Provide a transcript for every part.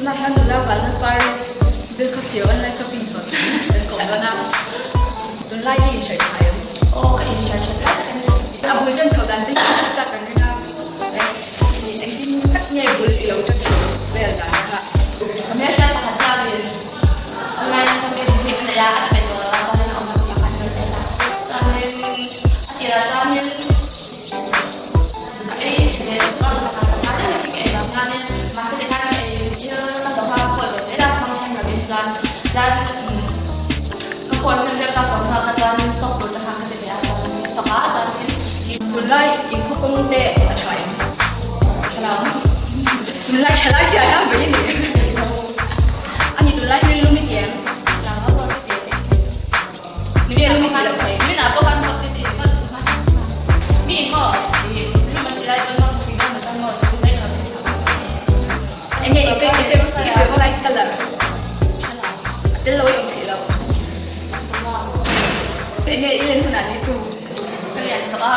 Này hơn được ra và lên Paris đưa có chiều anh lên cho phim thuật đến cổ đó nào tôi like đi chạy phải ô cái gì chạy chạy à buổi chân cầu đàn tính ra cả cái nào thì anh tin cắt nhẹ buổi chiều cho chiều về là cả Kami siya sa kasabi. Online sa Facebook na ya pero ako na ako magpapanood nila. Sa amin atira sa amin ay dito sa mga kailangan namin masih kami ay yun ang dapat ko nila mga nagbisan dan kapag sila ka kung nakatan sa ko na hakadya sa kaatan mulai ibu kumute atray mulai chalai jaya begini ani mulai ni lumit ya lang ako ni dia lumit lah Ini na ako kan pati ko. Mi ko, di man sila ko ng mga mo sila na. ini itu mulai color telur ini lah ini tu nanti tu Kaya ka.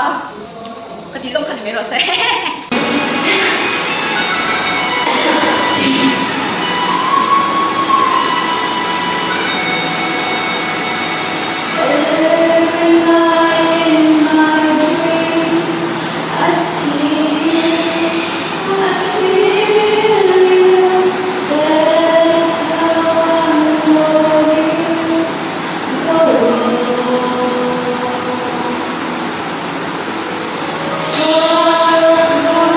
ketika kan merah saya Oh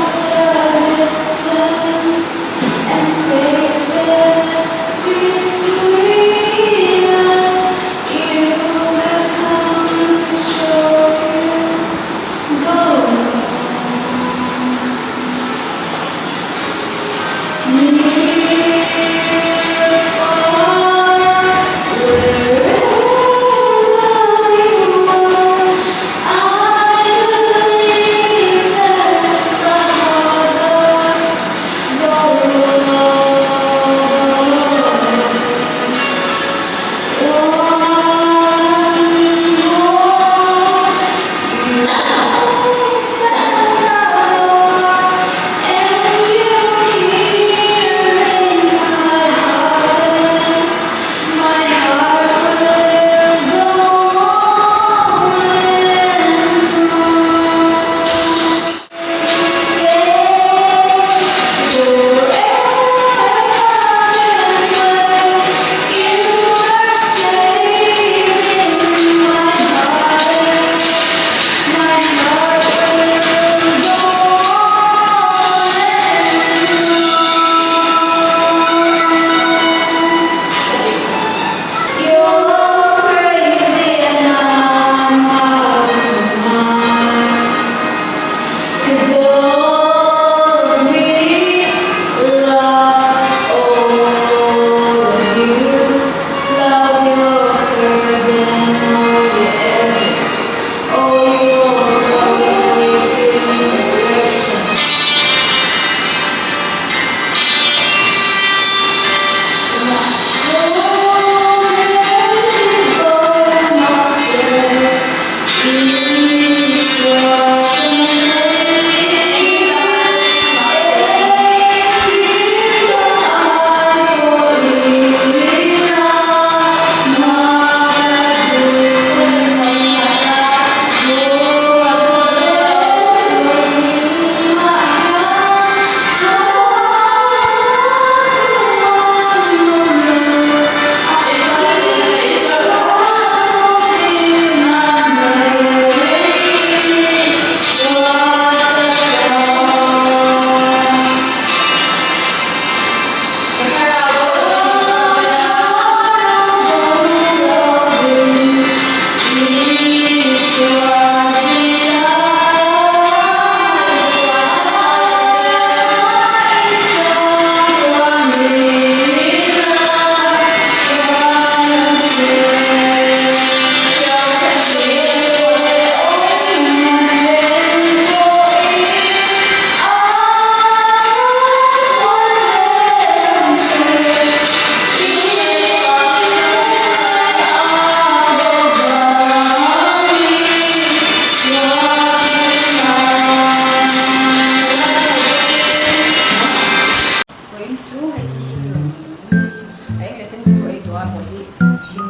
ตัวบทที่ชิม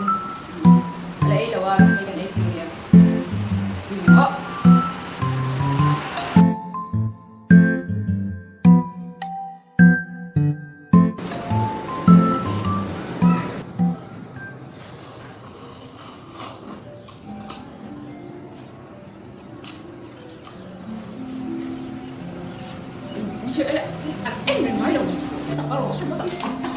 อะไรแต่ว่าไม่กันไอ้จริงเนี่ยอยู่เพราะchuyện là anh em đừng nói đâu, sẽ tập bao lâu, sẽ có tập